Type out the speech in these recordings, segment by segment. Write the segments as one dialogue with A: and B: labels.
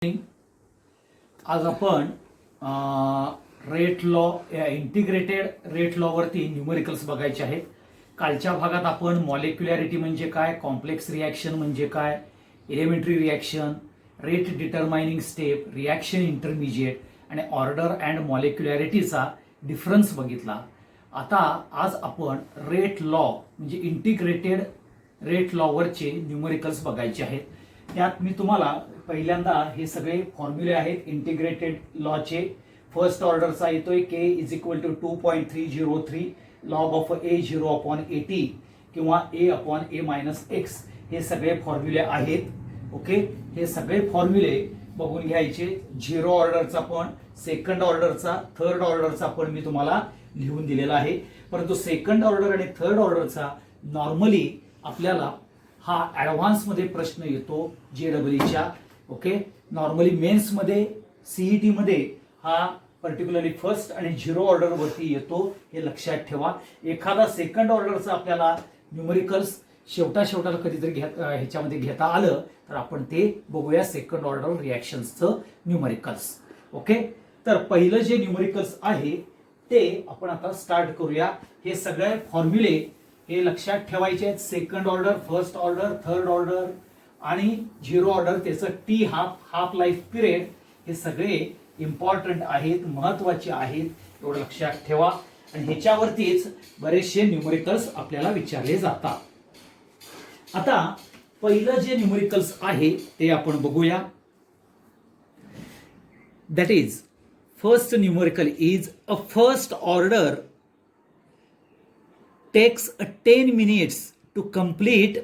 A: आज आपण rate law integrated rate law वरती न्यूमेरिकल्स बघायचे आहेत. कालच्या भागात आपण मॉलिक्युलॅरिटी म्हणजे काय, कॉम्प्लेक्स रिॲक्शन म्हणजे काय, elementary reaction, rate determining step, reaction intermediate आणि ऑर्डर अँड मॉलिक्युलॅरिटीचा डिफरन्स बघितला. आता आज आपण रेट लॉ म्हणजे इंटिग्रेटेड रेट लॉ वरचे न्यूमेरिकल्स बघायचे आहेत. त्यात मी तुम्हाला पहिल्यांदा हे सगळे फॉर्म्युले आहेत इंटिग्रेटेड लॉचे. फर्स्ट ऑर्डरचा येतोय k is equal to 2.303 log of a0/80 किंवा a/a-x. हे सगळे फॉर्म्युले आहेत. ओके, हे सगळे फॉर्म्युले बघून घ्यायचे. झिरो ऑर्डरचा पण, सेकंड ऑर्डरचा, थर्ड ऑर्डरचा पण मी तुम्हाला लिहून दिलेला आहे. परंतु सेकंड ऑर्डर आणि थर्ड ऑर्डरचा नॉर्मली आपल्याला हा ऍडव्हान्स मध्ये प्रश्न येतो JEEच्या. ओके, नॉर्मली मेन्स मध्ये, सीईटी मध्ये हा पर्टिक्युलरली फर्स्ट आणि झिरो ऑर्डर वरती येतो, हे लक्षात ठेवा. एखादा सेकंड ऑर्डरचा आपल्याला न्यूमेरिकल्स शेवटाला कधीतरी ह्याच्यामध्ये घेता आलं तर आपण ते बघूया, सेकंड ऑर्डर रिॲक्शन्सचं न्यूमेरिकल्स. ओके, तर पहिलं जे न्यूमेरिकल्स आहे ते आपण आता स्टार्ट करूया. हे सगळे फॉर्म्युले हे लक्षात ठेवायचे आहेत. Second order, first order, third order आणि झिरो ऑर्डर, त्याचं टी हाफ लाईफ पिरियड, हे सगळे इम्पॉर्टंट आहेत, महत्वाचे आहेत, एवढं लक्षात ठेवा. आणि ह्याच्यावरतीच बरेचसे न्यूमेरिकल्स आपल्याला विचारले जातात. आता पहिलं जे न्यूमेरिकल्स आहे ते आपण बघूया. That is first numerical is a first order takes 10 minutes to complete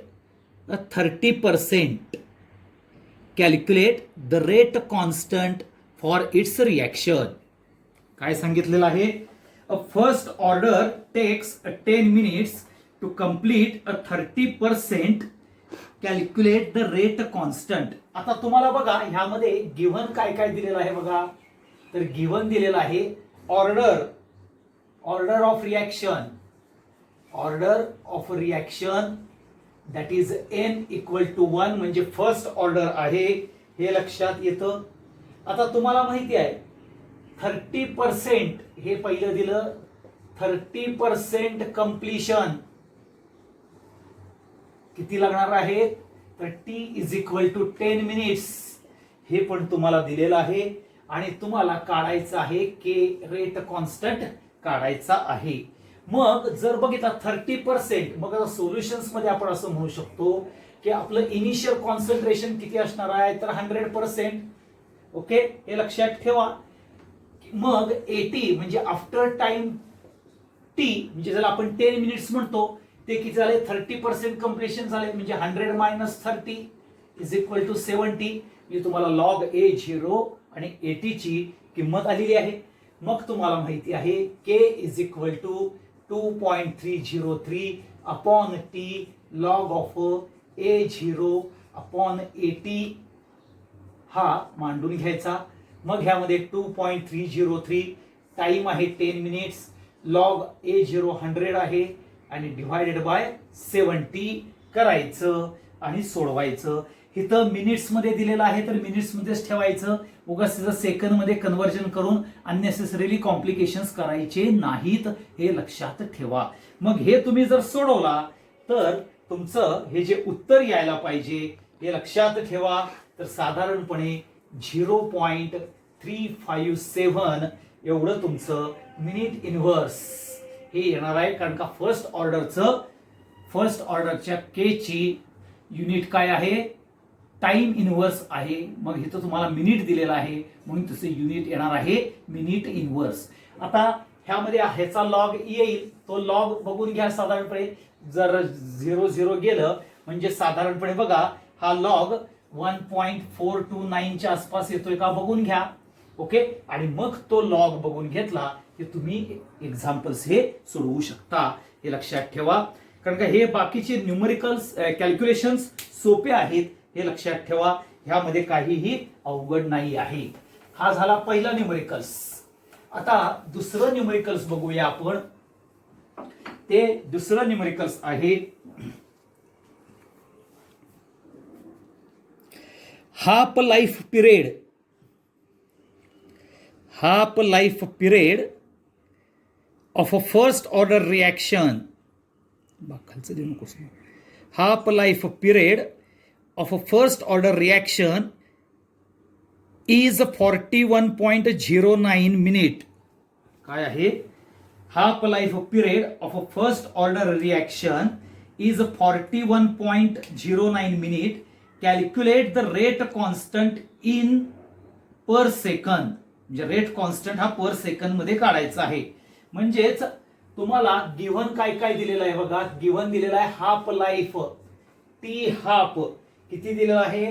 A: a 30%. Calculate the rate constant for its reaction. काय सांगितलेलं आहे? A first order takes 10 minutes to complete a 30%. Calculate the rate constant. आता तुम्हाला बघा ह्यामध्ये given काय काय दिलेलं आहे बघा. तर गिव्हन दिलेलं आहे order of reaction, order of reaction that is n equal to 1 म्हणजे फर्स्ट ऑर्डर आहे, हे लक्षात येतं. आता तुम्हाला माहिती आहे 30% हे पहिलं दिलं, 30% कंप्लीशन किती लागणार आहे, तर t is equal to 10 minutes, हे पण तुम्हाला दिलेलं आहे. आणि तुम्हाला काढायचं आहे के रेट कॉन्स्टंट काढायचा आहे. मग जर बघितला 30%, मग आता सोल्युशन्स मध्ये आपण असं म्हणू शकतो की आपलं इनिशियल कॉन्सन्ट्रेशन किती असणार आहे, तर 100%. ओके, हे लक्षात ठेवा. मग 80 म्हणजे आफ्टर टाइम टी, म्हणजे जर आपण 10 मिनिट्स म्हणतो ते किती झाले, 30% कंप्लीशन झाले, म्हणजे 100 - 30 इज इक्वल टू 70. मी तुम्हाला लॉग A0 आणि 80 ची किंमत आलेली आहे. मग तुम्हाला माहिती आहे k is equal to 2.303 upon t log of A0/80 हा मांडून घ्यायचा. मग ह्यामध्ये 2.303 टाइम आहे 10 मिनिट्स, लॉग A0 100 आहे आणि डिवायडेड बाय 70 करायचं आणि सोडवायचं. इथं मिनिट्स मध्ये दिलेलं आहे तर मिनिट्स मध्येच ठेवायचं. उगाच त्याचं सेकंड मध्ये कन्व्हर्जन करून अननेसेसरीली कॉम्प्लिकेशन्स करायचे नाहीत, हे लक्षात ठेवा. मग हे तुम्ही जर सोडवला तर तुमचं हे जे उत्तर यायला पाहिजे हे लक्षात ठेवा. तर साधारणपणे 0.357 एवढं तुमचं मिनिट इनव्हर्स हे येणार आहे. कारण का फर्स्ट ऑर्डरच्या के ची युनिट काय आहे, टाइम इनव्हर्स आहे. मग इथं तुम्हाला मिनिट दिलेला आहे म्हणून तसे युनिट येणार आहे मिनिट इनव्हर्स. आता ह्यामध्ये ह्याचा लॉग येईल, तो लॉग बघून घ्या. साधारणपणे जर 0 गेलं म्हणजे साधारणपणे बघा हा लॉग 1.429 च्या आसपास येतोय का बघून घ्या. ओके, आणि मग तो लॉग बघून घेतला की तुम्ही एक्झाम्पल्स हे सोडवू शकता, हे लक्षात ठेवा. कारण का हे बाकीचे न्यूमेरिकल्स कॅल्क्युलेशन्स सोपे आहेत, हे लक्षात ठेवा. ह्यामध्ये काहीही अवघड नाही आहे. हा झाला पहिला न्यूमेरिकल्स. आता दुसरं न्यूमेरिकल्स बघूया आपण. ते दुसरं न्यूमेरिकल्स आहे half life period half life period of a first order reaction, half life period of a first order reaction is 41.09 minute. काय आहे? half life period of a first order reaction is 41.09 minute. Calculate the rate constant in per second. म्हणजे rate constant हा पर second मध्ये काढायचा आहे. म्हणजेच तुम्हाला given काय काय दिलेलं आहे बघा. गिव्हन दिलेला आहे हाफ लाईफ टी हाफ किती दिलेलं आहे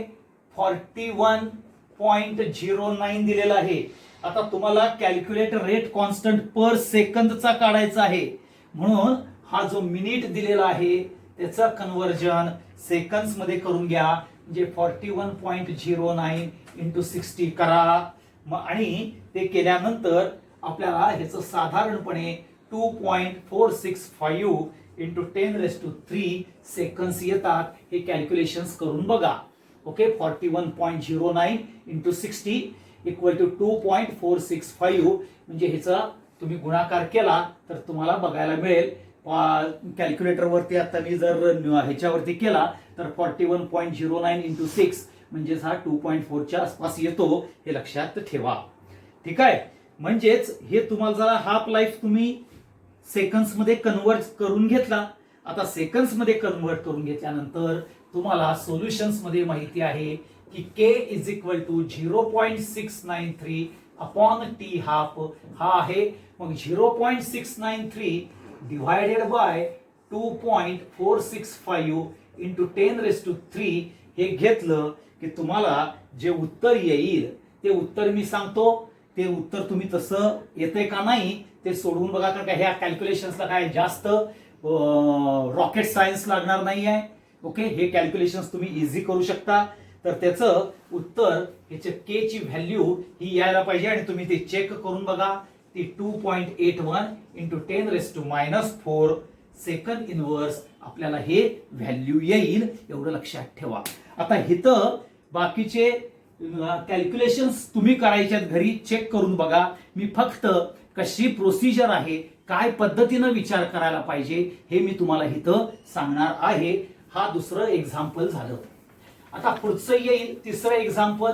A: 41.09 दिलेलं आहे. आता तुम्हाला कॅल्क्युलेट रेट कॉन्स्टंट पर सेकंदचा काढायचा आहे. म्हणून हा जो मिनिट दिलेला आहे त्याचं कन्व्हर्जन सेकंड्स मध्ये करून घ्या. म्हणजे 41.09 इंटू 60 करा. आणि ते केल्यानंतर आपल्याला ह्याचं साधारणपणे 2.465 इंटू 10⁻³ सेकंड्स येतात. हे कॅल्क्युलेशन्स करून बघा. ओके 41.09 इंटू 60 इक्वल टू 2.465 म्हणजे ह्याचा तुम्ही गुणाकार केला तर तुम्हाला बघायला मिळेल. कॅल्क्युलेटरवरती आता मी जर ह्याच्यावरती केला तर 41.09 इंटू 6 म्हणजेच हा 2.4च्या आसपास येतो. हे लक्षात ठेवा. ठीक आहे. म्हणजेच हे तुम्हाला जरा हाफ लाईफ तुम्ही सेकंड्स मध्ये कन्वर्ट करून घेतला. आता सेकंड्स मध्ये कन्वर्ट करून घेतल्यानंतर तुम्हाला सोल्युशन्स मध्ये माहिती आहे की k is equal to 0.693 upon T half हा आहे. मग 0.693 डिवायडेड बाय 2.465 इंटू 10⁻³ हे घेतलं की तुम्हाला जे उत्तर येईल ते उत्तर मी सांगतो. ते उत्तर तुम्ही तसं येतंय का नाही ते सोडवून बघा. कारण का ह्या कॅल्क्युलेशन्सला काय जास्त रॉकेट सायन्स लागणार नाही आहे. ओके हे कॅल्क्युलेशन्स तुम्ही इझी करू शकता. तर त्याचं उत्तर ह्याच्या के ची व्हॅल्यू ही यायला पाहिजे आणि तुम्ही ते चेक करून बघा. ती 2.81 इंटू 10⁻⁴ सेकंड इनवर्स आपल्याला हे व्हॅल्यू येईल. एवढं लक्षात ठेवा. आता इथं बाकीचे कॅल्क्युलेशन्स तुम्ही करायच्यात घरी चेक करून बघा. मी फक्त कशी प्रोसिजर आहे काय पद्धतीनं विचार करायला पाहिजे हे मी तुम्हाला इथं सांगणार आहे. हा दुसरं एक्झाम्पल झालं. आता पुढचं येईल तिसरं एक्झाम्पल.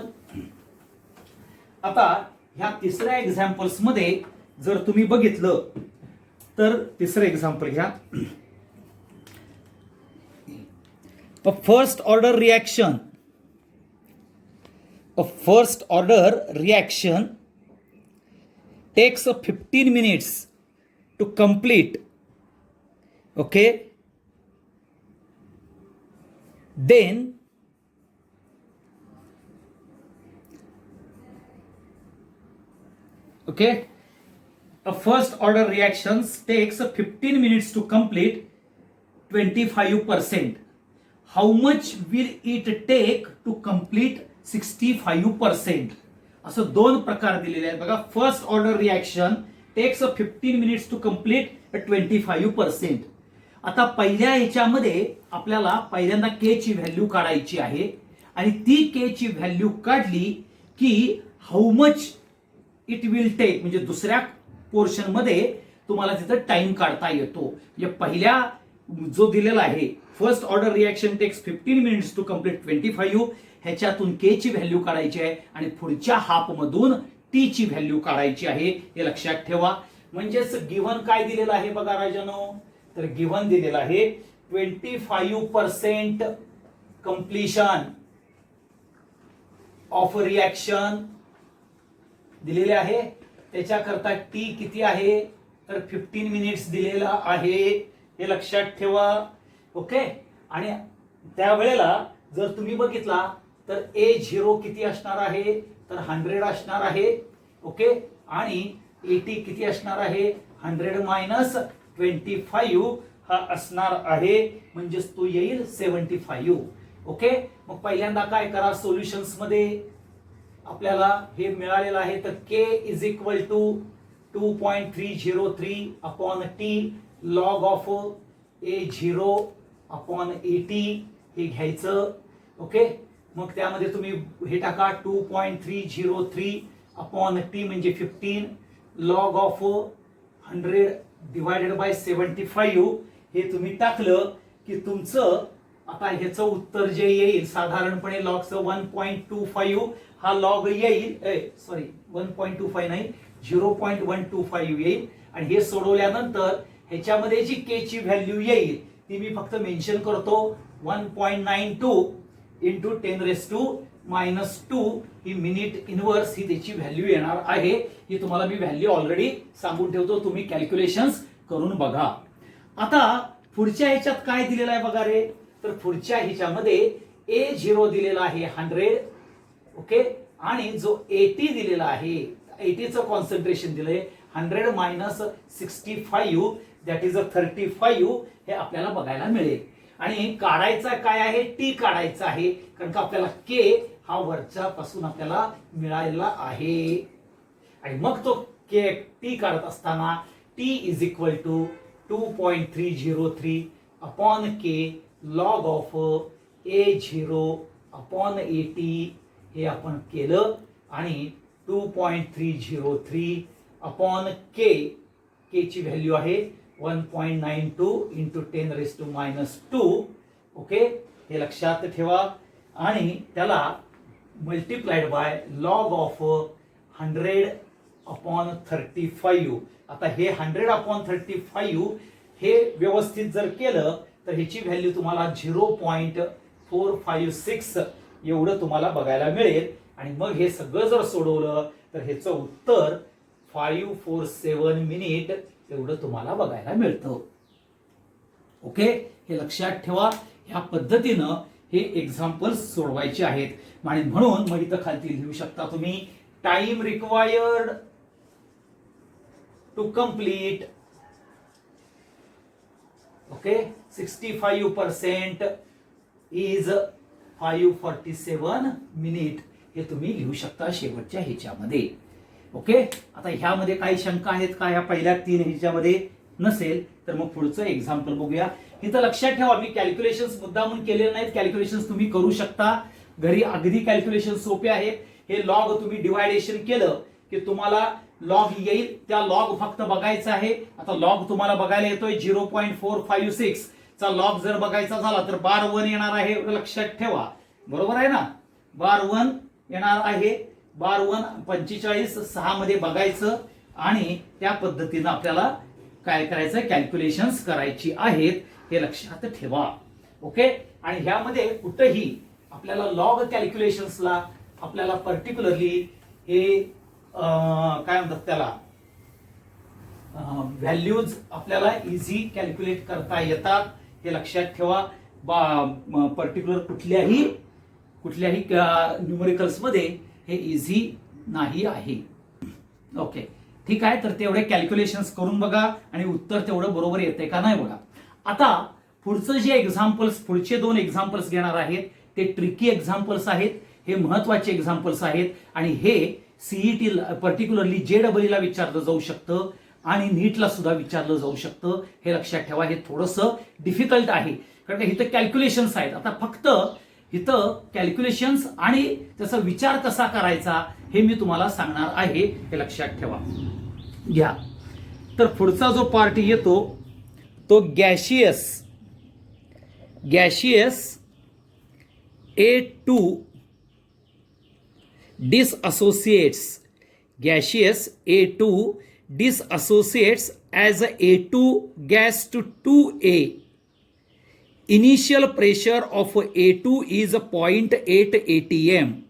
A: आता ह्या तिसऱ्या एक्झाम्पल्स मध्ये जर तुम्ही बघितलं तर तिसरं एक्झाम्पल घ्या. First order reaction A first order reaction takes 15 minutes to complete. Okay. Then okay, a first order reaction takes 15 minutes to complete 25%. How much will it take to complete 65%? असं दोन प्रकार दिलेले आहेत बघा. First order reaction takes 15 minutes to complete 25%. आता पहिल्या ह्याच्यामध्ये आपल्याला पहिल्यांदा के ची व्हॅल्यू काढायची आहे आणि ती के ची व्हॅल्यू काढली की how much it will take म्हणजे दुसऱ्या पोर्शन मध्ये तुम्हाला तिथं टाइम काढता येतो. म्हणजे पहिल्या जो दिलेला आहे first order reaction takes 15 minutes to complete 25 ह्याच्यातून के ची व्हॅल्यू काढायची आहे आणि पुढच्या हाफ मधून टी ची व्हॅल्यू काढायची आहे. हे लक्षात ठेवा. म्हणजेच गिव्हन काय दिलेलं आहे बघा राजानो. तर गिव्हन दिलेलं आहे 25% कंप्लीशन ऑफ रिएक्शन दिलेले आहे. त्याच्याकरता टी किती आहे तर 15 मिनिट्स दिलेला आहे. हे लक्षात ठेवा. ओके. आणि त्यावेळेला जर तुम्ही बघितला तर A0 किती असणार आहे तर 100 असणार आहे. ओके. आणि AT किती असणार आहे 100 मायनस 25 हा असणार आहे. म्हणजेच तो येईल 75. ओके. मग पहिल्यांदा काय करा सोल्युशन्स मध्ये आपल्याला हे मिळालेलं आहे. तर K is equal to 2.303 upon T log of A0 upon AT हे घ्यायचं. ओके. मग त्यामध्ये तुम्ही हे टाका 2.303 अपॉन टी म्हणजे 15 लॉग ऑफ 100 डिवायडेड बाय 75 हे तुम्ही टाकलं की तुमचं आता ह्याचं उत्तर जे येईल साधारणपणे लॉगचं 1.25 हा लॉग येईल, सॉरी 1.25 नाही 0.125 येईल. आणि हे सोडवल्यानंतर ह्याच्यामध्ये जी के ची व्हॅल्यू येईल ती मी फक्त मेन्शन करतो 1.92 इंटू 10⁻⁻² ही मिनिट इनवर्स ही त्याची व्हॅल्यू येणार आहे. ही तुम्हाला मी व्हॅल्यू ऑलरेडी सांगून ठेवतो, तुम्ही कॅल्क्युलेशन्स करून बघा. आता पुढच्या ह्याच्यात काय दिलेलं आहे बघा रे, तर पुढच्या ह्याच्यामध्ये A0 दिलेला आहे 100, ओके, आणि जो AT दिलेला आहे 80चं कॉन्सन्ट्रेशन दिलंय 100 - 65 दॅट इज 35 हे आपल्याला बघायला मिळेल. आणि काढायचा काय आहे, टी काढायचा आहे, कारण का आपल्याला के हा वरच्या पासून आपल्याला मिळालेला आहे. आणि मग तो के टी काढत असताना T is equal to 2.303 upon K log of A0 upon AT हे आपण केलं. आणि 2.303 अपॉन के ची व्हॅल्यू आहे 1.92 इंटू 10⁻², ओके, हे लक्षात ठेवा. आणि त्याला multiplied by log of 100 upon 35. आता हे 100 अपॉन 35 हे व्यवस्थित जर केलं तर ह्याची व्हॅल्यू तुम्हाला 0.456 एवढं तुम्हाला बघायला मिळेल. आणि मग हे सगळं जर सोडवलं तर ह्याचं उत्तर 547 मिनिट एवढं तुम्हाला बघायला मिळतं. ओके, हे लक्षात ठेवा. ह्या पद्धतीनं हे एक्झाम्पल्स सोडवायचे आहेत. आणि म्हणून मग इथं खालती लिहू शकता तुम्ही time required to complete, okay, 65% is 547 minute हे तुम्ही लिहू शकता शेवटच्या ह्याच्यामध्ये. ओके, आता ह्यामध्ये काही शंका आहेत का, ह्या पहिल्या 3 ह्याच्यामध्ये नसेल तर मग पुढचं एक्झाम्पल बघूया. इथं लक्षात ठेवा मी कॅल्क्युलेशन्स मुद्दामून केलेले नाहीत, कॅल्क्युलेशन्स तुम्ही करू शकता घरी, अगदी कॅल्क्युलेशन सोपे आहेत. हे लॉग तुम्ही डिवायडेशन केलं की तुम्हाला लॉग येईल, त्या लॉग फक्त बघायचा आहे. आता लॉग तुम्हाला बघायला येतोय 0.456 चा लॉग जर बघायचा झाला तर बार 1 येणार आहे, लक्षात ठेवा, बरोबर आहे ना, बार 1 येणार आहे. बार 1 45 6 मध्ये बघायचं आणि त्या पद्धतीनं आपल्याला काय करायचं, कॅल्क्युलेशन्स करायची आहेत, हे लक्षात ठेवा. ओके, आणि ह्यामध्ये कुठेही आपल्याला लॉग कॅल्क्युलेशन्सला आपल्याला पर्टिक्युलरली हे काय म्हणतात त्याला व्हॅल्यूज आपल्याला इझी कॅल्क्युलेट करता येतात, हे लक्षात ठेवा. पर्टिक्युलर कुठल्याही न्यूमरिकल्स मध्ये हे इझी नाही आहे. ओके, ठीक आहे, तर तेवढे कॅल्क्युलेशन्स करून बघा आणि उत्तर तेवढं बरोबर येते का नाही बघा. आता पुढचं जे एक्झाम्पल्स, पुढचे 2 एक्झाम्पल्स घेणार आहेत ते ट्रिकी एक्झाम्पल्स आहेत, हे महत्वाचे एक्झाम्पल्स आहेत. आणि हे सीईटी पर्टिक्युलरली JEE ला विचारलं जाऊ शकतं आणि नीटला सुद्धा विचारलं जाऊ शकतं, हे लक्षात ठेवा. हे थोडंसं डिफिकल्ट आहे कारण इथं कॅल्क्युलेशन्स आहेत. आता फक्त इथं कॅल्क्युलेशन्स आणि त्याचा विचार कसा करायचा हे मी तुम्हाला सांगणार आहे, हे लक्षात ठेवा. घ्या, तर पुढचा जो पार्ट येतो तो gaseous A2 disassociates, gaseous A2 disassociates as a A2 gas to 2A. Initial pressure of A2 is 0.8 atm.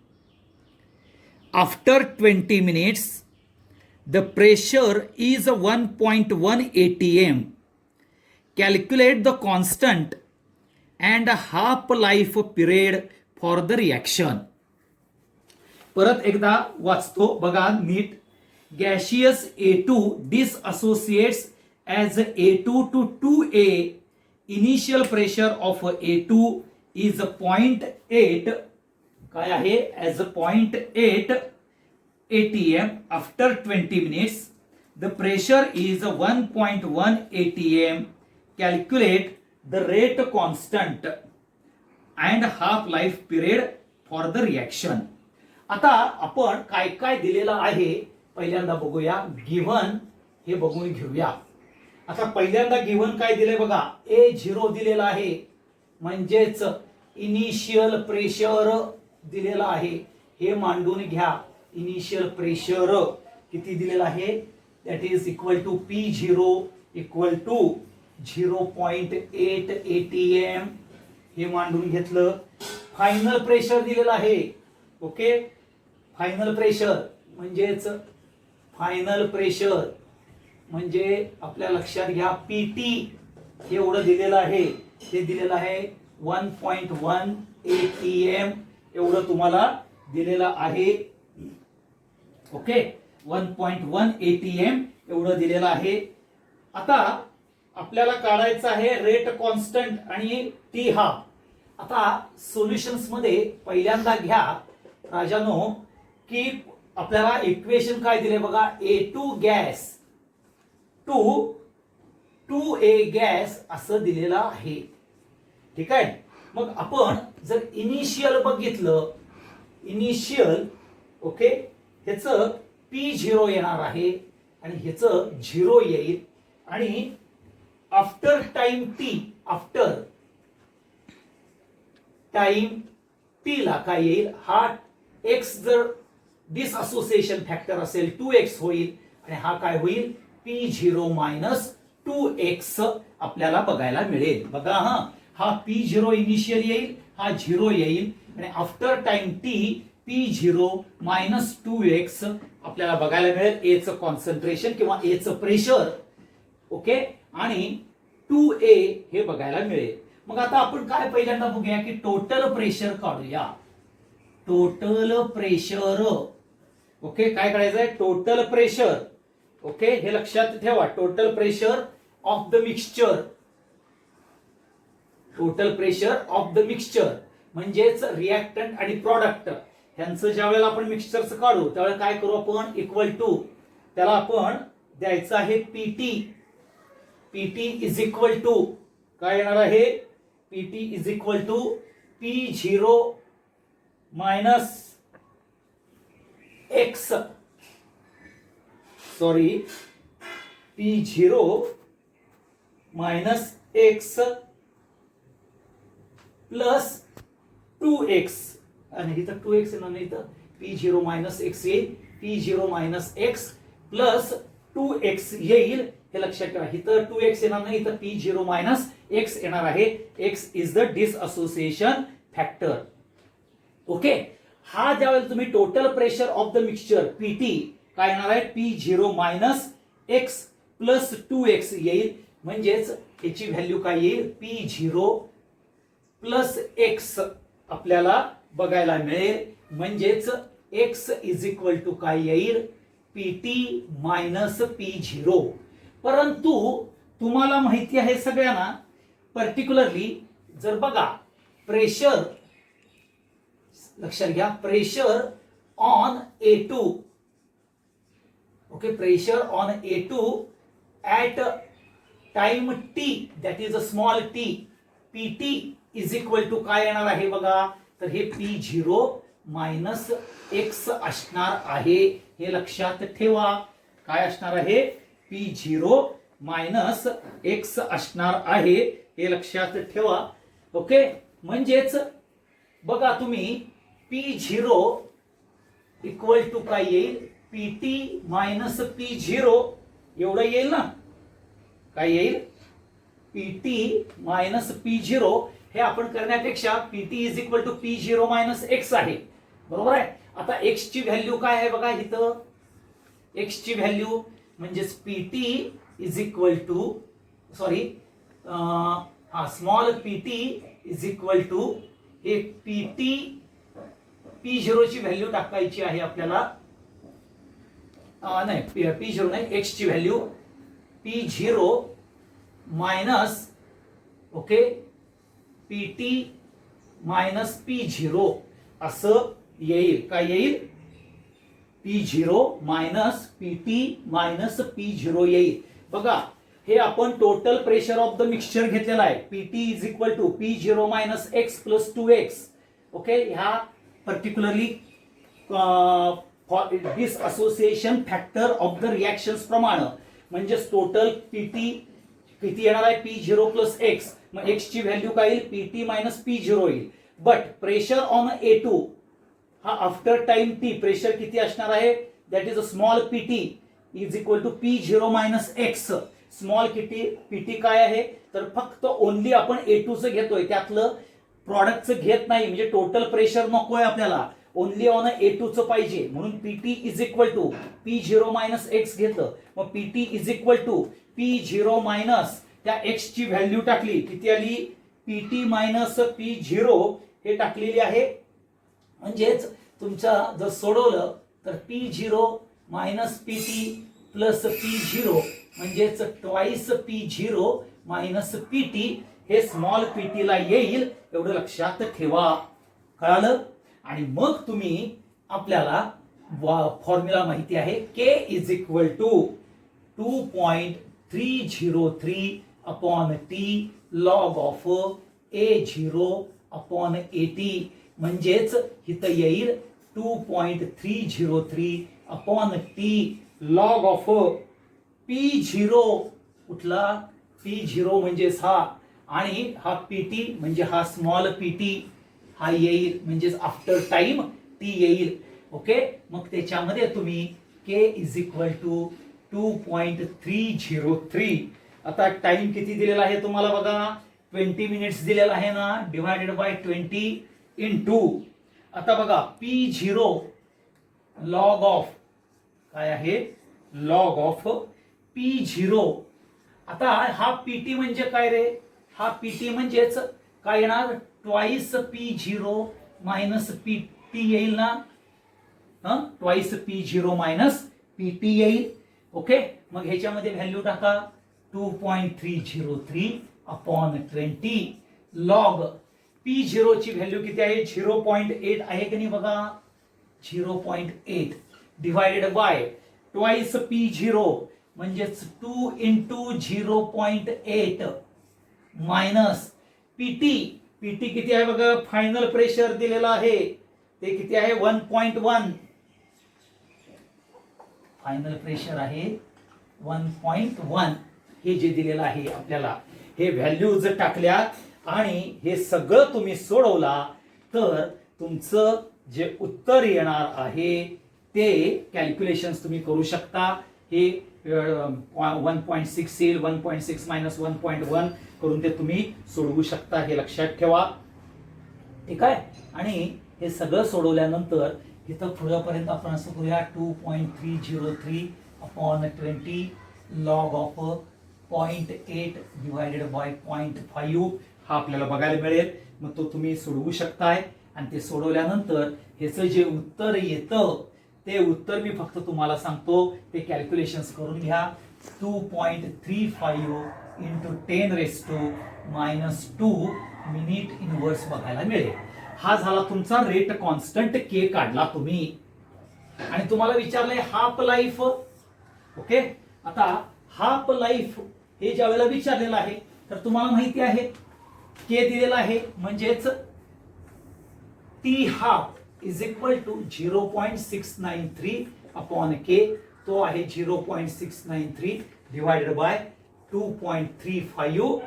A: After 20 minutes, the pressure is 1.1 atm. Calculate the constant and half-life period for the reaction. परत एकदा वाचतो बघा नीट. Gaseous A2 disassociates as A2 to 2A. Initial pressure of A2 is 0.8 काय आहे, as 0.8 atm. After 20 minutes, the pressure is 1.1 atm. Calculate the rate constant and half life period for the reaction. आता आपण काय काय दिलेलं आहे पहिल्यांदा बघूया. गिव्हन हे बघून घेऊया. आता पहिल्यांदा गिव्हन काय दिलंय बघा, A0 दिलेला आहे, म्हणजेच इनिशियल प्रेशर दिलेला आहे. हे मांडून घ्या. इनिशियल प्रेशर किती दिलेलं आहे, that is equal to P0 equal to 0.8 ATM. हे मांडून घेतलं. फायनल प्रेशर दिलेलं आहे. ओके, फायनल प्रेशर म्हणजे आपल्या लक्षात घ्या PT हे एवढं दिलेलं आहे. ते दिलेलं आहे 1.1 ATM एवढं तुम्हाला दिलेलं आहे. ओके, 1.1 ATM एवढं दिलेलं आहे. आता आपल्याला काढायचं आहे रेट कॉन्स्टंट आणि टी हा. आता सोल्युशन्स मध्ये पहिल्यांदा घ्या राजानो की आपल्याला इक्वेशन काय दिले बघा, A2 gas to 2A gas असं दिलेलं आहे. ठीक आहे. मग आपण जर इनिशियल बघितलं, इनिशियल ओके, ह्याचं P0 येणार आहे आणि ह्याचं 0 येईल. आणि after time T, after time T ला काय येईल, हा x जर डिसअसोसिएशन फॅक्टर असेल 2x होईल आणि हा काय होईल P0 मायनस 2x आपल्याला बघायला मिळेल. बघा हा P0 इनिशियल येईल, हा 0 येईल आणि after time T P0 minus 2x आपल्याला बघायला मिळेल. A चं कॉन्सन्ट्रेशन किंवा A चं प्रेशर. ओके, आणि 2A हे बघायला मिळेल. मग आता आपण काय पहिल्यांदा बघूया की टोटल प्रेशर काढूया. Total pressure. ओके, काय काढायचंय, टोटल प्रेशर. ओके, हे लक्षात ठेवा, total pressure of the mixture. Total pressure of the mixture म्हणजेच रिएक्टंट आणि प्रॉडक्ट यांचं ज्या वेळेला आपण मिक्सचरचं काढू त्यावेळेला काय करू आपण, इक्वल टू त्याला आपण द्यायचं आहे PT. PT is equal to काय येणार आहे, PT is equal to P0 minus X, sorry P0 minus X plus 2x. आणि इथं 2x येणार नाही, तर P0 मायनस X येईल. P0 minus X plus 2x येईल. हे लक्षात ठेवा, इथं 2x येणार नाही, इथं P0 मायनस X येणार आहे. X is the disassociation factor. Okay, हा ज्यावेळेला तुम्ही total pressure of the mixture PT काय येणार आहे, P0 minus X plus 2x येईल. म्हणजेच याची व्हॅल्यू काय येईल, P0 प्लस X आपल्याला बघायला मिळेल. म्हणजेच X इज इक्वल टू काय येईल, PT मायनस P0. परंतु तुम्हाला माहिती आहे सगळ्यांना, पर्टिक्युलरली जर बघा प्रेशर, लक्षात घ्या, pressure on A2. Okay, pressure on A2 at time T, that is a small t, PT is equal to काय येणार आहे बघा, तर हे P0 मायनस X असणार आहे. हे लक्षात ठेवा, काय असणार आहे, P0 मायनस X असणार आहे. हे लक्षात ठेवा. ओके, म्हणजेच बघा तुम्ही P0 इक्वल टू काय येईल, PT मायनस P0 एवढं येईल ना. काय येईल, PT मायनस P0. हे आपण करण्यापेक्षा PT is equal to P0 minus X आहे. बरोबर आहे. आता X ची व्हॅल्यू काय आहे बघा, इथं X ची व्हॅल्यू म्हणजेच PT is equal to, sorry small PT is equal to हे PT P0 ची व्हॅल्यू टाकायची आहे आपल्याला. नाही, P0 नाही, X ची value P0 minus okay PT minus P0 असं येईल. काय येईल, P0 minus PT minus P0 येईल. बघा, हे आपण total pressure of the mixture घेतलेला आहे. PT is equal to P0 minus X plus 2x. Okay, ह्या particularly disassociation factor of the reactions प्रमाणे म्हणजे टोटल पीटी किती येणार आहे P0 प्लस एक्स. मग एक्स ची व्हॅल्यू काय येईल PT मायनस P0 येईल. बट प्रेशर ऑन A2 हा आफ्टर टाइम टी प्रेशर किती असणार आहे that is a small PT is equal to P0 minus X. Small PT काय आहे तर फक्त ओनली आपण A2 चं घेतोय त्यातलं प्रॉडक्टचं घेत नाही म्हणजे टोटल प्रेशर नकोय आपल्याला ओनली ऑन A2 चं पाहिजे म्हणून PT is equal to P0 minus X घेतलं. मग PT is equal to P0 minus त्या एक्स ची व्हॅल्यू टाकली किती आली PT मायनस P0 हे टाकलेली आहे. म्हणजेच तुमच्या जर सोडवलं तर P0 minus PT plus P0 म्हणजेच ट्वाइस P0 मायनस PT हे स्मॉल PT ला येईल एवढं लक्षात ठेवा. कळालं. आणि मग तुम्ही आपल्याला फॉर्म्युला माहिती आहे K is equal to 2.303 upon T log of A0 upon AT म्हणजेच इथं येईल 2.303 upon T log of P0 कुठला P0 म्हणजेच हा आणि हा PT म्हणजे हा स्मॉल PT हा येईल म्हणजेच आफ्टर टाइम टी येईल. ओके. मग त्याच्यामध्ये तुम्ही K इज इक्वल टू 2.303 आता टाइम किती दिलेला आहे तुम्हाला बघा 20 मिनिट्स दिलेला आहे ना डिवायडेड बाय 20 इंटू आता बघा P0 लॉग ऑफ काय आहे लॉग ऑफ P0. आता हा PT म्हणजे काय रे हा PT म्हणजेच काय येणार ट्वाइस P0 मायनस PT येईल ना ट्वाइस P0 मायनस PT येईल. ओके. मग ह्याच्यामध्ये व्हॅल्यू टाका 2.303 अपॉन 20 लॉग P0 ची व्हॅल्यू किती आहे 0.8 आहे की नाही बघा 0.8 डिवायडेड बाय ट्वाइस P0 म्हणजेच 2 इंटू 0.8 मायनस PT किती आहे बघा फायनल प्रेशर दिलेला आहे ते किती आहे 1.1 फायनल प्रेशर आहे 1.1 हे जे दिलेलं आहे आपल्याला हे व्हॅल्यूज टाकल्या आणि हे सगळं तुम्ही सोडवला तर तुमचं जे उत्तर येणार आहे ते कॅल्क्युलेशन्स तुम्ही करू शकता. हे 1.6 येईल 1.6 मायनस 1.1 करून ते तुम्ही सोडवू शकता हे लक्षात ठेवा. ठीक आहे. आणि हे सगळं सोडवल्यानंतर इथं पुढेपर्यंत आपण असं करूया 2.303 upon 20 log of 0.8 divided by 0.5 हा आपल्याला बघायला मिळेल. मग तो तुम्ही सोडवू शकताय आणि ते सोडवल्यानंतर ह्याचं जे उत्तर येतं ते उत्तर मी फक्त तुम्हाला सांगतो ते कॅल्क्युलेशन्स करून घ्या 2.35 इंटू 10⁻⁻² मिनिट इनवर्स बघायला मिळेल. हा झाला तुमचा रेट कॉन्स्टंट K काढला तुम्ही आणि तुम्हाला विचारलंय हाफ लाईफ. ओके. आता हाफ लाईफ हे ज्या वेळेला विचारलेलं आहे तर तुम्हाला माहिती आहे K दिलेला आहे म्हणजेच T half is equal to 0.693 upon K तो आहे 0.693 डिवायडेड बाय 2.35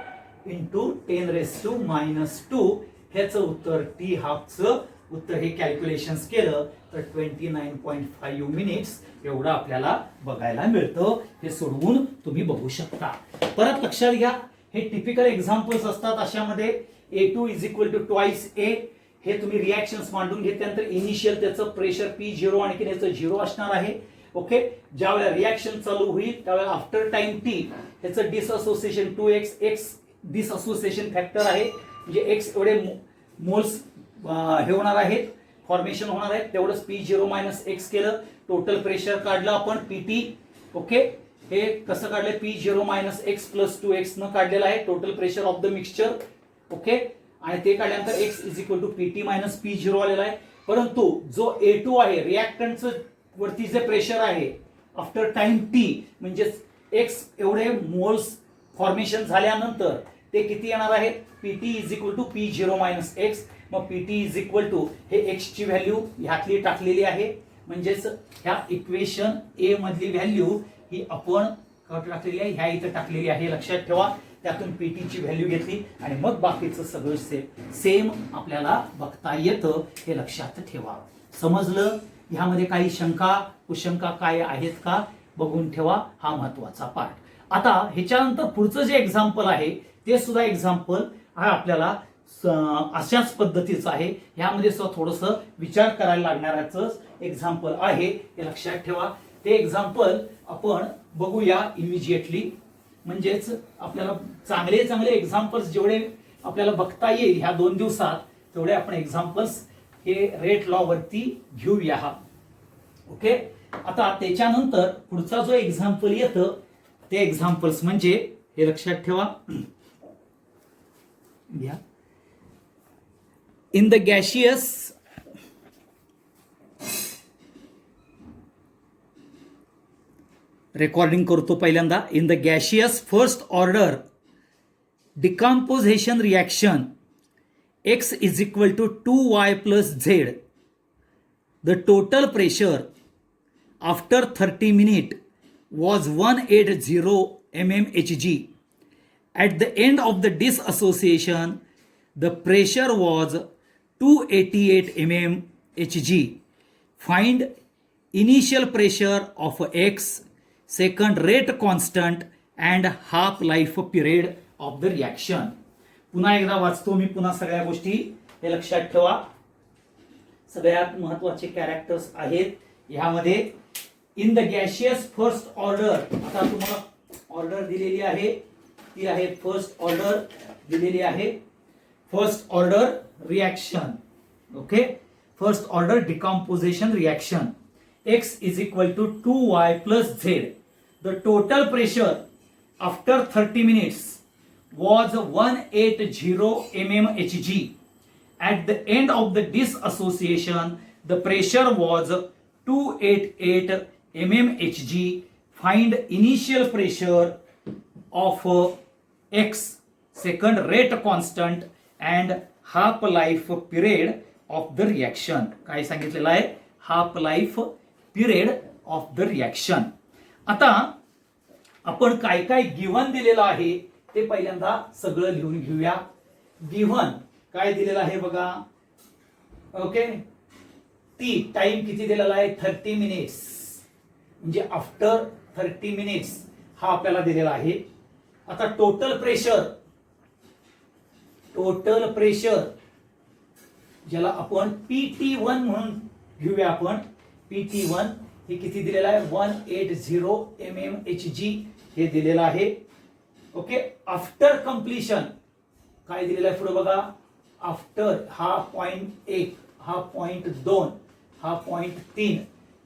A: इंटू 10⁻². ह्याचं उत्तर T हाफचं उत्तर हे कॅल्क्युलेशन्स केलं तर 29.5 मिनिट्स एवढं आपल्याला बघायला मिळतं. हे सोडवून तुम्ही बघू शकता. परत लक्षात घ्या हे टिपिकल एक्झाम्पल्स असतात अशामध्ये A2 is equal to twice A हे तुम्ही रिॲक्शन्स मांडून घेतल्यानंतर इनिशियल त्याचं प्रेशर P0 आणि याचं 0 असणार आहे. ओके. ज्यावेळेला रिॲक्शन चालू होईल त्यावेळेला आफ्टर टाइम T ह्याचं डिसअसोसिएशन 2x x डिसअसोसिएशन फॅक्टर आहे म्हणजे x एवढे मोल्स हे होणार आहेत फॉर्मेशन होणार आहेत तेवढंच P0 मायनस x केलं टोटल प्रेशर काढलं आपण PT. ओके. हे कसं काढलंय P0 minus x plus 2x न काढलेलं आहे total pressure of the mixture. Okay. आणि ते काढल्यानंतर x is equal to PT minus P0 आलेला आहे. परंतु जो A2 आहे रिॲक्टंटचं वरती जे प्रेशर आहे आफ्टर टाइम T म्हणजे x एवढे मोल्स फॉर्मेशन झाल्यानंतर ते किती येणार आहे PT is equal to P0 minus x मग पीटी इज इक्वल टू हे एक्स ची व्हॅल्यू ह्यातली टाकलेली आहे, म्हणजेच ह्या इक्वेशन ए मधली व्हॅल्यू ही आपण टाकलेली आहे, ह्या इथं टाकलेली आहे, लक्षात ठेवा. त्यातून पीटी ची व्हॅल्यू घेतली आणि मग बाकीचं सगळं सेम आपल्याला बघता येतं, हे लक्षात ठेवा. समजलं? ह्यामध्ये काही शंका कुशंका काय आहेत का बघून ठेवा, हा महत्वाचा पार्ट. आता ह्याच्यानंतर पुढचं जे एक्झाम्पल आहे ते सुद्धा एक्झाम्पल हा आपल्याला अशाच पद्धतीचं आहे. ह्यामध्ये थोडंसं विचार करायला लागणारच एक्झाम्पल आहे, हे लक्षात ठेवा. ते एक्झाम्पल आपण बघूया इमिजिएटली. म्हणजेच आपल्याला चांगले चांगले एक्झाम्पल्स जेवढे आपल्याला बघता येईल ह्या 2 दिवसात तेवढे आपण एक्झाम्पल्स हे रेट लॉ वरती घेऊया. ओके. आता त्याच्यानंतर पुढचा जो एक्झाम्पल येतं ते एक्झाम्पल्स म्हणजे हे लक्षात ठेवा. इन द गॅशियस रेकॉर्डिंग करतो पहिल्यांदा. In the gaseous first order decomposition reaction x is equal to 2y plus z, the total pressure after 30 minutes was 180 mmHg. At the end of the dissociation, the pressure was 288 mmHg. Find initial pressure of x, second rate constant and half life period of the reaction. पुन्हा एकदा वाचतो मी, पुन्हा सगळ्या गोष्टी हे लक्षात ठेवा. सगळ्यात महत्वाचे कॅरेक्टर्स आहेत ह्यामध्ये. In the gaseous first order, आता तुम्हाला ऑर्डर दिलेली आहे ती आहे फर्स्ट ऑर्डर दिलेली आहे. First order reaction. Okay. First order decomposition reaction x is equal to 2y plus z. The total pressure after 30 minutes was 180 mmHg. At the end of the dissociation, the pressure was 288 mmHg. Find initial pressure of x, second rate constant and half life period of the reaction. काय सांगितलेलं आहे? Half life period of the reaction. आता आपण काय काय given दिलेलं आहे ते पहिल्यांदा सगळं लिहून घेऊया. गिव्हन काय दिलेलं आहे बघा. ओके. टी टाइम किती दिलेला आहे? 30 मिनिट्स, म्हणजे आफ्टर 30 मिनिट्स हा आपल्याला दिलेला आहे. आता टोटल प्रेशर ज्याला आपण PT1 म्हणून घेऊया आपण. PT1 हे किती दिलेलं आहे? 180 mmHg हे दिलेलं आहे. ओके. आफ्टर कंप्लीशन काय दिलेलं आहे पुढे बघा. आफ्टर हा पॉइंट 1, हा पॉइंट 2, हा point 3.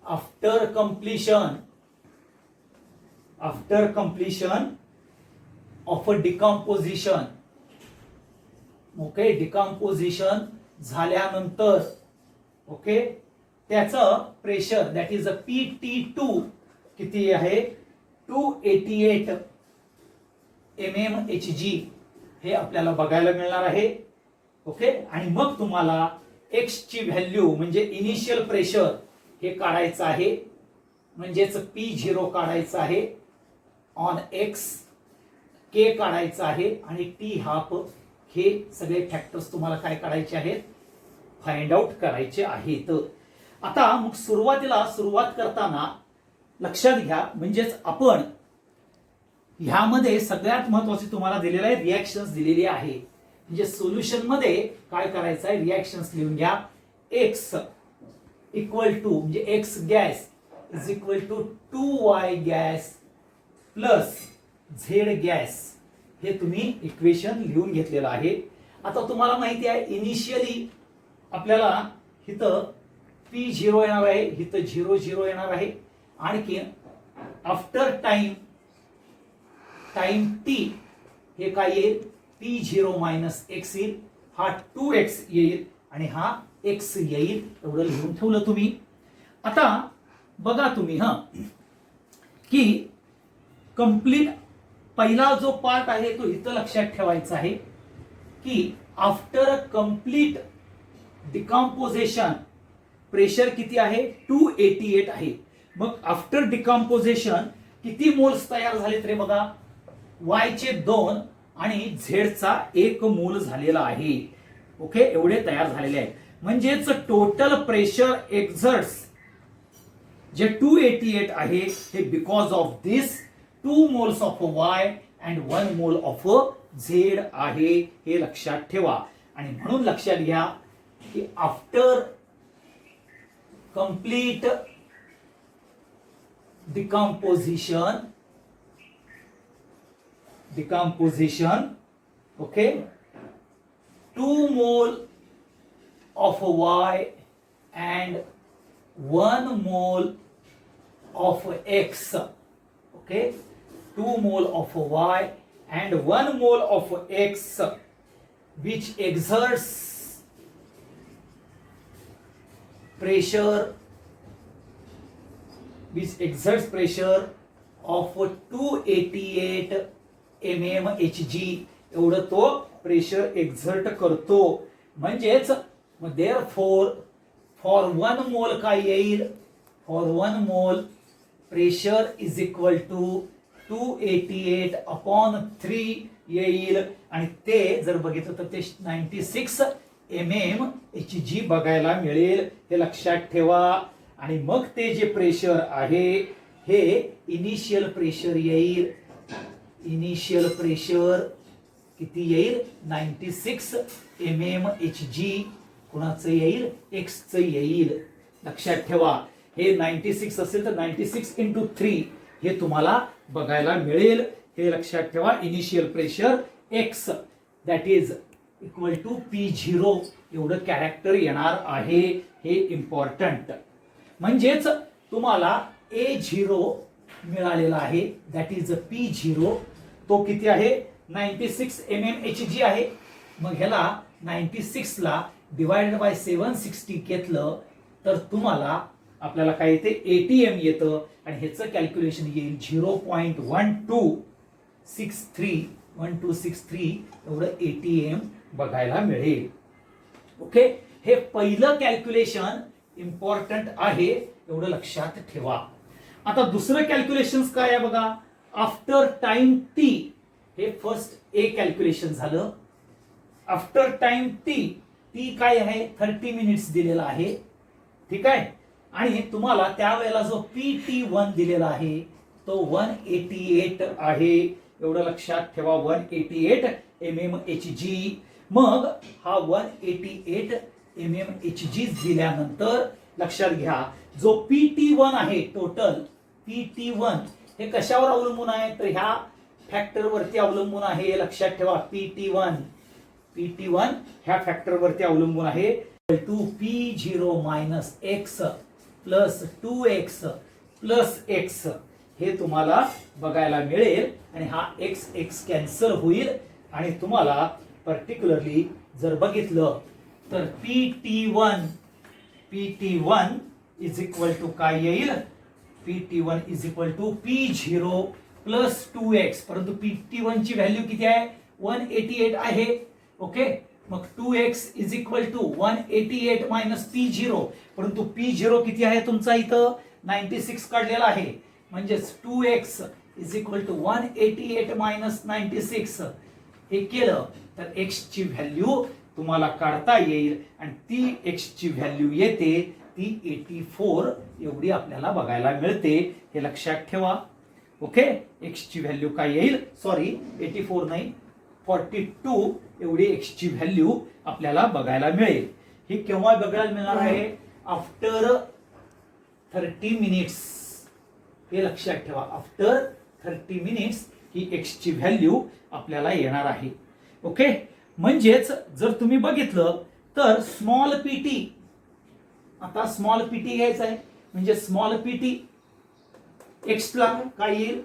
A: After completion of a decomposition. Okay. Decomposition झाल्यानंतर ओके त्याचं pressure that is a PT2 किती आहे? 288 mmHg हे आपल्याला बघायला मिळणार आहे. ओके. आणि मग तुम्हाला एक्स ची व्हॅल्यू म्हणजे इनिशियल प्रेशर हे काढायचं आहे, म्हणजेच P0 काढायचं आहे ऑन एक्स, के काढायचं आहे आणि टी हाफ. हे सगळे फॅक्टर्स तुम्हाला काय काढायचे आहेत? फाइंड आउट करायचे आहेत. आता मग सुरुवात करताना लक्षात घ्या, म्हणजेच आपण ह्यामध्ये सगळ्यात महत्वाचे तुम्हाला दिलेलं आहे रिएक्शन्स दिलेली आहे. म्हणजे सोल्युशन मध्ये काय करायचं आहे? रिएक्शन्स लिहून घ्या. एक्स इक्वल टू म्हणजे x gas is equal to 2y gas plus z gas. हे तुम्ही इक्वेशन लिहून घेतलेलं आहे. आता तुम्हाला माहिती आहे इनिशियली आपल्याला इथं P0 येणार आहे, इथं 0 येणार आहे. आणखी आफ्टर टाइम टी हे काय येईल? P0 मायनस एक्स येईल. हा 2x येईल आणि हा x येईल. एवढं लिहून ठेवलं तुम्ही. आता बघा तुम्ही की कंप्लीट पहिला जो पार्ट आहे तो इथं लक्षात ठेवायचा आहे की आफ्टर कंप्लीट डिकम्पोजिशन प्रेशर किती आहे 288 आहे. मग आफ्टर डिकम्पोजिशन किती मोल्स तयार झालेत रे बघा, Y चे 2 आणि Z चा 1 मोल झालेला आहे. ओके, एवढे तयार झालेले आहेत. म्हणजेच टोटल प्रेशर एक्झर्ट्स जे 288 आहे हे because of this 2 moles of Y and 1 mole of Z आहे, हे लक्षात ठेवा. आणि म्हणून लक्षात घ्या की after complete decomposition, okay, 2 mole of Y and 1 mole of X, okay, 2 mole of Y and 1 mole of X which exerts pressure of 288 mmHg एवढं तो प्रेशर एक्झर्ट करतो. म्हणजेच देअरफॉर फॉर 1 मोल काय येईल, for 1 mole pressure is equal to 288 upon 3 येईल. आणि ते जर बघितलं तर ते 96 mmHg बघायला मिळेल, हे लक्षात ठेवा. आणि मग ते जे प्रेशर आहे हे इनिशियल प्रेशर येईल. इनिशियल प्रेशर किती येईल 96 mmHg. कुणाचं येईल, एक्सचं येईल. लक्षात ठेवा, हे 96 असेल तर 96 इंटू 3 हे तुम्हाला बघायला मिळेल, हे लक्षात ठेवा. Initial pressure x that is equal to P0 एवढं कॅरेक्टर येणार आहे, हे इम्पॉर्टंट. म्हणजेच तुम्हाला A0 मिळालेला आहे दॅट इज P0. तो किती आहे 96 mmHg आहे. मग ह्याला 96 ला डिवाइडेड बाय 760 घेतलं तर तुम्हाला आपल्याला काय येते ATM येतं. आणि ह्याचं कॅल्क्युलेशन येईल 0.1263 एवढं ATM बघायला मिळेल. ओके, हे पहिलं कॅल्क्युलेशन इम्पॉर्टंट आहे, एवढं लक्षात ठेवा. आता दुसरं कॅल्क्युलेशन काय आहे बघा, आफ्टर टाइम टी. हे फर्स्ट ए कॅल्क्युलेशन झालं. आफ्टर टाइम टी, टी काय आहे 30 मिनिट्स दिलेला आहे, ठीक आहे. आणि तुम्हाला त्यावेळेला जो PT1 दिलेला आहे तो 188 आहे, एवढं लक्षात ठेवा. 188 mmHg. मग हा 188 mmHg दिल्यानंतर लक्षात घ्या जो PT1 आहे टोटल PT1 हे कशावर अवलंबून आहे तर ह्या फॅक्टर वरती अवलंबून आहे. लक्षात ठेवा PT1 ह्या फॅक्टर वरती अवलंबून आहे. To P0 minus X plus 2X plus X हे तुम्हाला बघायला मिळेल. आणि हा X कॅन्सल होईल. आणि तुम्हाला पर्टिक्युलरली जर बघितलं तर PT1 इज इक्वल टू काय येईल, PT1 is equal to P0 plus 2X. परंतु PT1 ची व्हॅल्यू किती आहे 188 आहे. ओके, मग 2X is equal to 188 minus P0. परंतु P0 किती आहे तुमचा इथं 96 काढलेला आहे. म्हणजेच 2X is equal to 188 minus 96 हे केलं तर X ची व्हॅल्यू तुम्हाला काढता येईल. आणि ती X ची व्हॅल्यू येते ती 84 एवढी आपल्याला बघायला मिळते, हे लक्षात ठेवा. ओके, X ची व्हॅल्यू काय येईल, सॉरी 84 नाही 42 एवढी X ची व्हॅल्यू आपल्याला बघायला मिळेल. ही केव्हा बघायला मिळणार आहे आफ्टर 30 मिनिट्स, हे लक्षात ठेवा. आफ्टर 30 मिनिट्स ही X ची व्हॅल्यू आपल्याला येणार आहे. ओके, म्हणजेच जर तुम्ही बघितलं तर स्मॉल PT, आता स्मॉल PT घ्यायचा आहे म्हणजे स्मॉल PT X ला काय येईल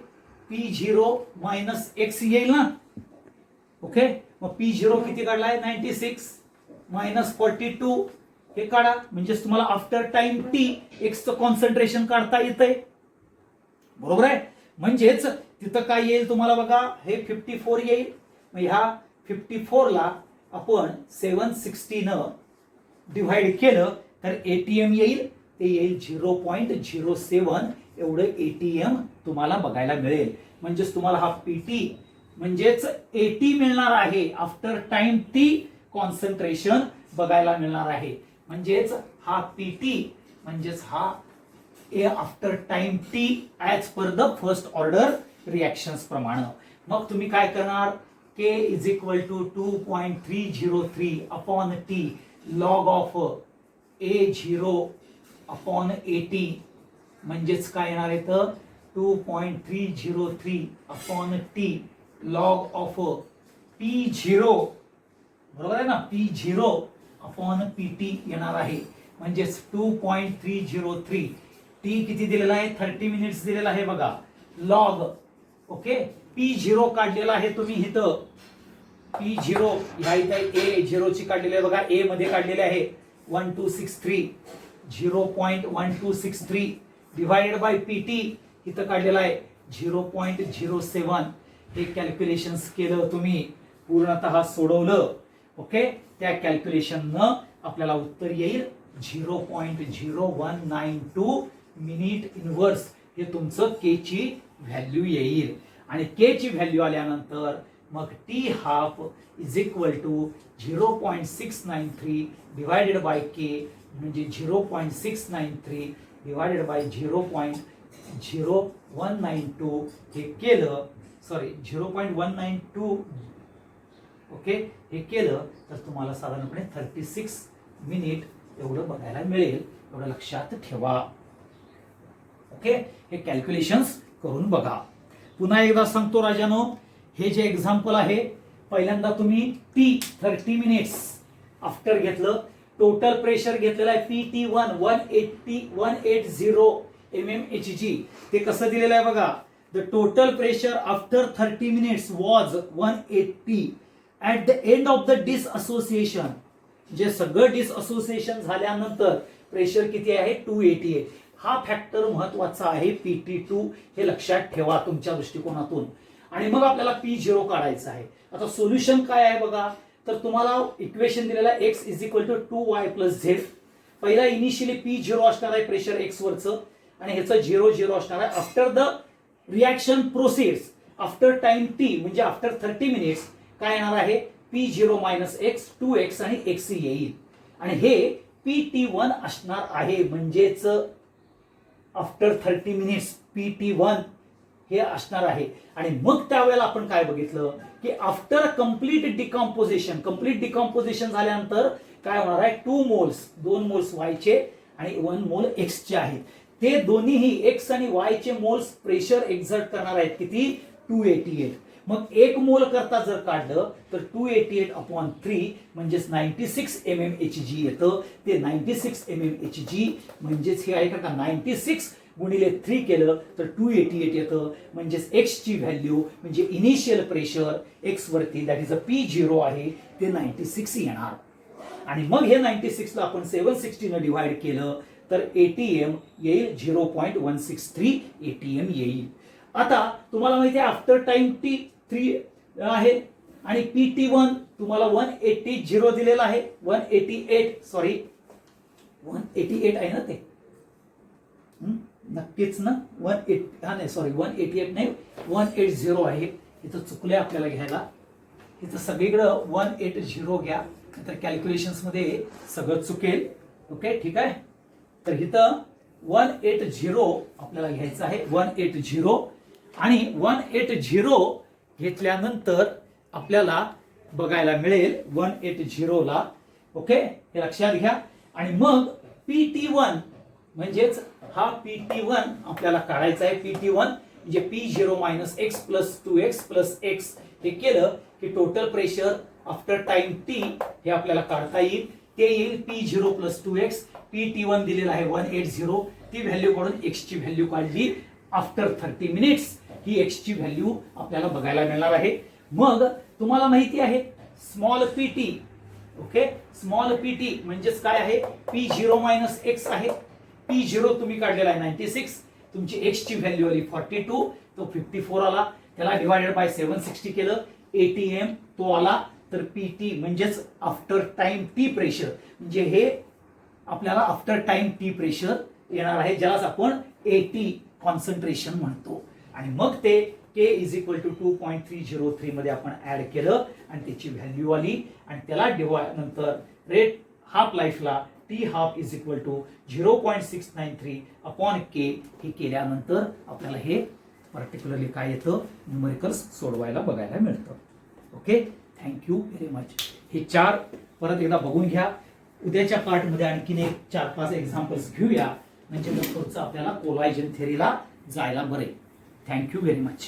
A: P0 मायनस X येईल ना. ओके, मग P0 किती काढलाय 96 मायनस 42 हे काढा. म्हणजे तुम्हाला आफ्टर टाइम T X चं कॉन्सन्ट्रेशन काढता येतंय, बरोबर आहे. म्हणजेच तिथं काय येईल तुम्हाला बघा हे 54 येईल. मग ह्या 54 ला आपण 760 न डिव्हाइड केलं तर एटीएम येईल, ते येईल 0.07 एवढं एटीएम तुम्हाला बघायला मिळेल. म्हणजेच तुम्हाला हा पीटी म्हणजेच एटी मिळणार आहे. आफ्टर टाइम टी कॉन्सन्ट्रेशन बघायला मिळणार आहे. म्हणजेच हा पीटी म्हणजेच हा after time t as per the first order reactions प्रमाणे. मग तुम्ही काय करणार, K is equal to 2.303 upon t log of A0 upon 80 म्हणजेच काय येणार आहे तर 2.303 upon t log of P0 बरोबर आहे ना, P0 अपॉन PT येणार आहे. म्हणजेच 2.303 टी किती दिलेला आहे 30 मिनिट्स दिलेला आहे बघा. लॉग ओके P0 काढलेला आहे तुम्ही इथं. P0 ह्या इथं A0 ची काढलेली आहे बघा. A मध्ये काढलेले आहे 1263 0.1263 डिवाइडेड बाय PT इथं काढलेला आहे 0.07. हे कॅल्क्युलेशन्स केलं तुम्ही, पूर्णतः सोडवलं ओके. त्या कॅल्क्युलेशन न आपल्याला उत्तर येईल 0.0192 मिनिट इनवर्स. हे तुमचं के ची व्हॅल्यू येईल. आणि के ची व्हॅल्यू आल्यानंतर मग T half is equal to 0.693 divided by K म्हणजे 0.693 डिवाइडेड बाय 0.0192 हे केलं, सॉरी 0.192 ओके हे केलं तर तुम्हाला साधारणपणे 36 मिनिट एवढं बघायला मिळेल. एवढं लक्षात ठेवा ओके. हे कॅल्क्युलेशन्स करून बघा. पुन्हा एकदा सांगतो राजानो, हे जे एक्झाम्पल आहे पहिल्यांदा तुम्ही टी 30 मिनिट्स आफ्टर घेतलं. टोटल प्रेशर घेतलेलं आहे PT1 180 mmHg. ते कसं दिलेलं आहे बघा. The total pressure after 30 minutes was 180. At the end of the disassociation, जे सगळं डिसअसोसिएशन झाल्यानंतर प्रेशर किती आहे 288. हा फॅक्टर महत्वाचा आहे PT2. हे लक्षात ठेवा तुमच्या दृष्टिकोनातून. आणि मग आपल्याला P0 काढायचं आहे. आता सोल्युशन काय आहे बघा. तर तुम्हाला इक्वेशन दिलेला आहे x is equal to 2y plus z. पहिला इनिशियली P0 असणार आहे प्रेशर x वरचं आणि ह्याचं 0 असणार आहे. After the reaction process after time t म्हणजे आफ्टर 30 मिनिट्स काय येणार आहे P0 मायनस x 2x आणि x येईल. आणि हे PT1 असणार आहे. म्हणजेच आफ्टर 30 मिनिट्स PT1 हे असणार आहे. आणि मग त्यावेळेला आपण काय बघितलं की आफ्टर कंप्लीट डिकम्पोजिशन झाल्यानंतर काय होणार आहे 2 मोल्स 2 मोल्स y चे आणि 1 मोल x चे आहेत. ते दोन्हीही x आणि y चे मोल्स प्रेशर एक्झर्ट करणार आहेत किती 288. मग 1 मोल करता जर काढलं तर 288 अपॉन 3 म्हणजेच 96 mmHg येतं. ते 96 mmHg म्हणजेच हे आहे का 96 गुणिले 3 केलं तर 288 येतं. म्हणजेच x ची व्हॅल्यू म्हणजे इनिशियल प्रेशर x वरती दॅट इज अ P0 आहे ते 96 येणार. आणि मग हे 96 ला आपण 760 ने डिवाइड केलं तर ATM येईल 0.163 ATM येईल. आता तुम्हाला माहिती आहे आफ्टर टाइम T3 आहे आणि PT1 तुम्हाला 180 दिलेला आहे. 188 आहे ना ते नक्कीच ना 180 हा नाही सॉरी 188 नाही 180 आहे. इथं चुकले आपल्याला घ्यायला. इथं सगळीकडं 180 घ्या तर कॅल्क्युलेशन्स मध्ये सगळं चुकेल ओके ठीक आहे. तर इथं 180 आपल्याला घ्यायचं आहे 180 आणि 180 घेतल्यानंतर आपल्याला बघायला मिळेल 180 ला ओके हे लक्षात घ्या. आणि मग PT1 म्हणजेच हा PT1 आपल्याला काढायचा आहे. PT1 म्हणजे P0 minus x plus 2x plus x हे केलं की total pressure after time t हे आपल्याला काढता येईल. ते येईल P0 प्लस 2x. PT1 दिलेला आहे 180. ती व्हॅल्यू काढून x ची व्हॅल्यू काढली आफ्टर 30 मिनिट्स. ही x ची व्हॅल्यू आपल्याला बघायला मिळणार आहे. मग तुम्हाला माहिती आहे small PT okay small PT म्हणजेच काय आहे P0 मायनस x आहे. P0 तुम्ही काढलेला आहे 96. तुमची x ची व्हॅल्यू आली 42 तो 54 आला. त्याला डिवाइडेड बाय 760 केलं ATM तो आला तर पीटी म्हणजेच आफ्टर टाइम टी प्रेशर, म्हणजे हे आपल्याला आफ्टर टाइम टी प्रेशर येणार आहे, ज्यालाच आपण एटी कॉन्सन्ट्रेशन म्हणतो. आणि मग ते के इज इक्वल टू 2.303 मध्ये आपण ऍड केलं आणि त्याची व्हॅल्यू आली आणि त्याला नंतर रेट हाफ लाईफला T half is equal to 0.693 upon K हे केल्यानंतर आपल्याला हे पर्टिक्युलरली काय येतं, न्यूमेरिकल्स सोडवायला बघायला मिळतं. Okay, thank you very much. हे 4 परत एकदा बघून घ्या. उद्याच्या पार्टमध्ये आणखीन एक 4-5 एक्झाम्पल्स घेऊया, म्हणजे मग पुढचं आपल्याला कोलायजन थेअरीला जायला बरे. Thank you very much.